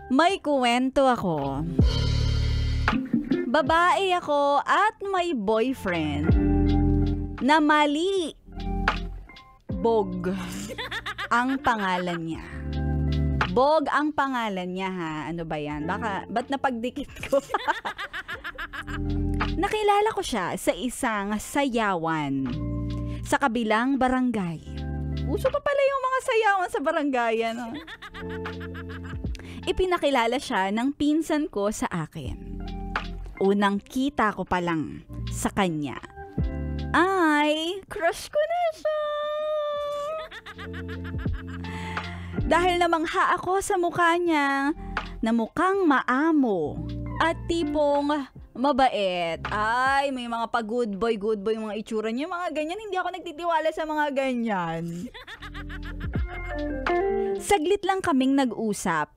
May kwento ako. Babae ako at may boyfriend na mali. Bog ang pangalan niya. Bog ang pangalan niya, ha? Ano ba yan? Ba't napagdikit ko? Nakilala ko siya sa isang sayawan sa kabilang barangay. Uso pa pala yung mga sayawan sa barangay, ano? Ipinakilala siya ng pinsan ko sa akin. Unang kita ko pa lang sa kanya, ay, crush ko na siya. Dahil namangha ako sa mukha niya na mukhang maamo at tipong mabait. Ay, may mga good boy mga itsura niya, mga ganyan. Hindi ako nagtitiwala sa mga ganyan. Saglit lang kaming nag-usap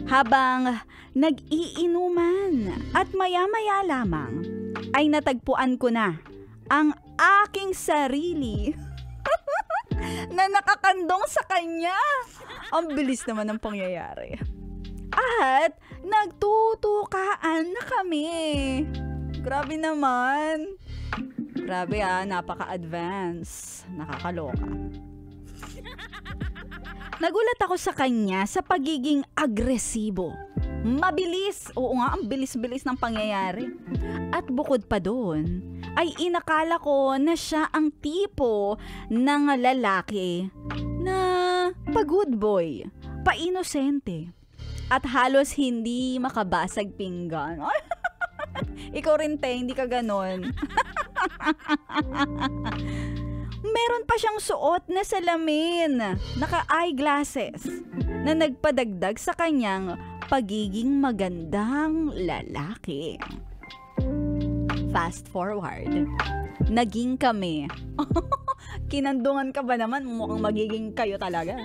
habang nag-iinuman at maya-maya lamang ay natagpuan ko na ang aking sarili na nakakandong sa kanya. Ang bilis naman ng pangyayari. At nagtutukaan na kami. Grabe naman. Grabe napaka-advance. Nakakaloka. Nagulat ako sa kanya sa pagiging agresibo. Mabilis. Oo nga, ang bilis-bilis ng pangyayari. At bukod pa doon, ay inakala ko na siya ang tipo ng lalaki na pa-good boy, pa-inosente, at halos hindi makabasag pinggan. Ikaw rin, te, hindi ka ganon. Meron pa siyang suot na salamin, naka-eyeglasses, na nagpadagdag sa kanyang pagiging magandang lalaki. Fast forward, naging kami. Kinandungan ka ba naman? Mukhang magiging kayo talaga.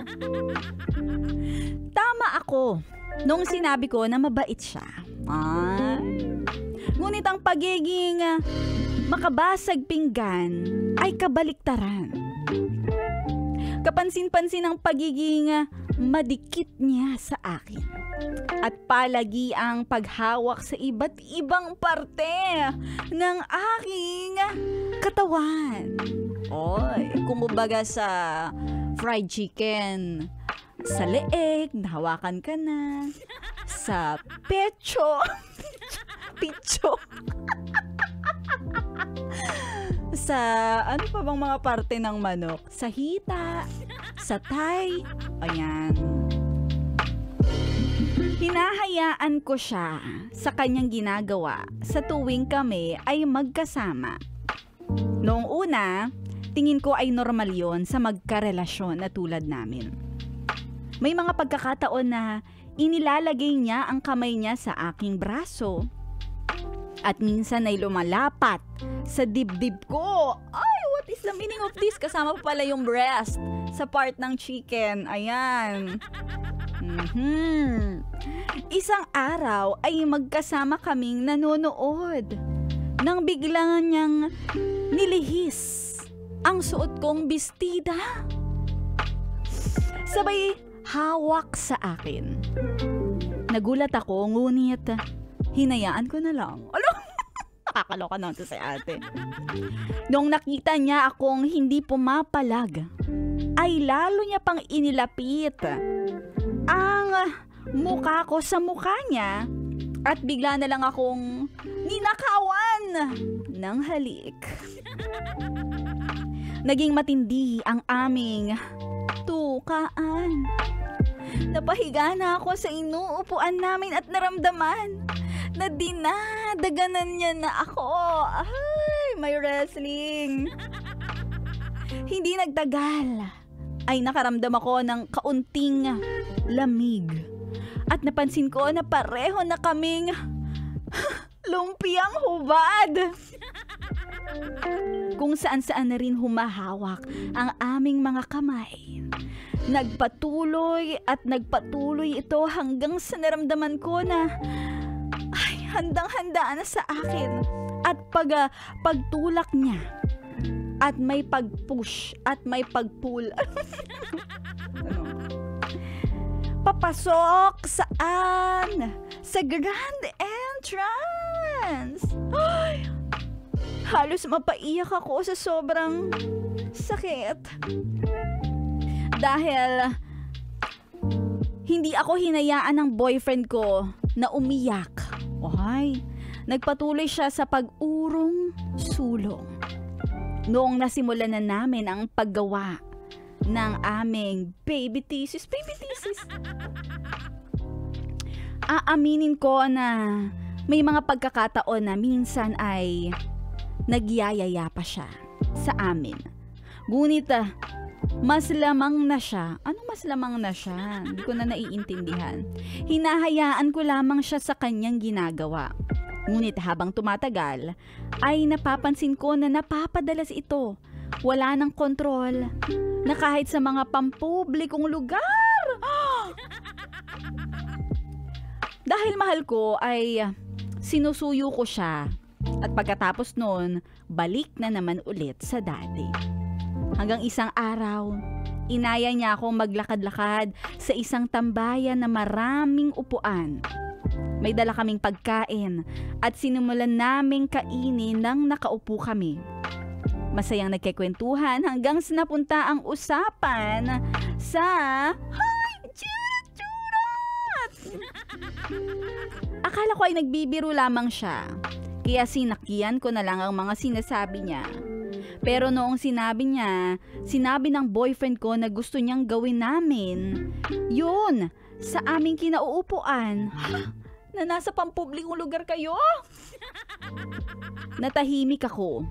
Tama ako nung sinabi ko na mabait siya. Ngunit ang pagiging makabasag pinggan ay kabaliktaran. Kapansin-pansin ang pagiging madikit niya sa akin. At palagi ang paghawak sa iba't ibang parte ng aking katawan. Oy, kumbaga sa fried chicken, sa leeg, nahawakan ka na, sa pecho, picho, sa ano pa bang mga parte ng manok, sa hita, sa thigh, ayan. Hinahayaan ko siya sa kanyang ginagawa sa tuwing kami ay magkasama. Noong una, tingin ko ay normal yon sa magkarelasyon na tulad namin. May mga pagkakataon na inilalagay niya ang kamay niya sa aking braso. At minsan ay lumalapat sa dibdib ko. Ay, what is the meaning of this? Kasama pa pala yung breast sa part ng chicken. Ayan. Isang araw ay magkasama kaming nanonood nang bigla niyang nilihis ang suot kong bestida. Sabay hawak sa akin. Nagulat ako, ngunit hinayaan ko na lang. Nakakaloka na ito sa ate. Nung nakita niya akong hindi pumapalag, ay lalo niya pang inilapit ang mukha ko sa mukha niya at bigla na lang akong ninakawan ng halik. Naging matindi ang aming tukaan. Napahiga na ako sa inuupuan namin at naramdaman na dinadaganan niya na ako. Ay, may wrestling. Hindi nagtagal ay nakaramdam ako ng kaunting lamig. At napansin ko na pareho na kaming lumpiang hubad. Kung saan-saan na rin humahawak ang aming mga kamay. Nagpatuloy at nagpatuloy ito hanggang sa naramdaman ko na handang-handa na sa akin. At pagtulak niya at may pag-push at may pag-pull. Ano? Papasok saan? Sa grand entrance. Ay, halos mapaiyak ako sa sobrang sakit. Dahil hindi ako hinayaan ng boyfriend ko na umiyak. Ohay, nagpatuloy siya sa pag-urong sulong. Noong nasimulan na namin ang paggawa ng aming baby thesis. Aaminin ko na may mga pagkakataon na minsan ay nagyayaya pa siya sa amin. Ngunit mas lamang na siya. Ano mas lamang na siya? Hindi ko na naiintindihan. Hinahayaan ko lamang siya sa kanyang ginagawa. Ngunit habang tumatagal, ay napapansin ko na napapadalas ito. Wala ng kontrol. Na kahit sa mga pampublikong lugar. Dahil mahal ko ay sinusuyo ko siya. At pagkatapos nun, balik na naman ulit sa dati. Hanggang isang araw, inaya niya akong maglakad-lakad sa isang tambayan na maraming upuan. May dala kaming pagkain at sinimulan naming kainin nang nakaupo kami. Masayang nagkikwentuhan hanggang sa napunta ang usapan sa churat! Akala ko ay nagbibiro lamang siya, kaya sinakyan ko na lang ang mga sinasabi niya. Pero noong sinabi ng boyfriend ko na gusto niyang gawin namin, yun, sa aming kinauupuan. Na nasa pampublikong lugar kayo? Natahimik ako.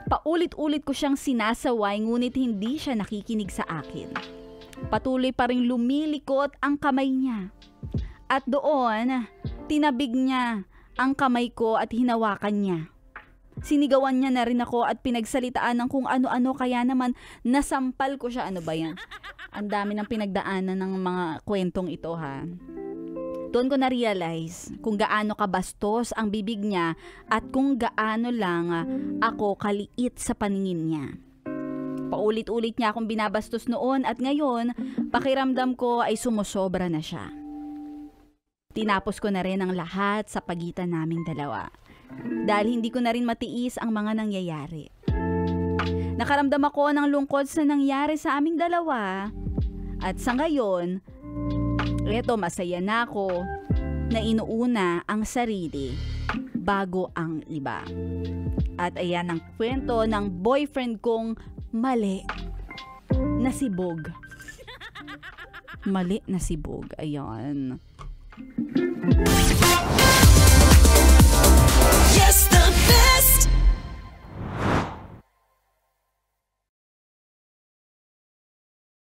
Paulit-ulit ko siyang sinasaway ngunit hindi siya nakikinig sa akin. Patuloy pa rin lumilikot ang kamay niya. At doon, tinabig niya ang kamay ko at hinawakan niya. Sinigawan niya na rin ako at pinagsalitaan ng kung ano-ano, kaya naman nasampal ko siya. Ano ba yan? Ang dami ng pinagdaanan ng mga kwentong ito, ha. Doon ko na-realize kung gaano kabastos ang bibig niya at kung gaano lang ako kaliit sa paningin niya. Paulit-ulit niya akong binabastos noon at ngayon, pakiramdam ko ay sumusobra na siya. Tinapos ko na rin ang lahat sa pagitan naming dalawa. Dahil hindi ko na rin matiis ang mga nangyayari. Nakaramdam ako ng lungkot sa nangyari sa aming dalawa. At sa ngayon, eto, masaya na ako na inuuna ang sarili bago ang iba. At ayan ang kwento ng boyfriend kong mali na si Bog. Mali na si Bog. Ayan.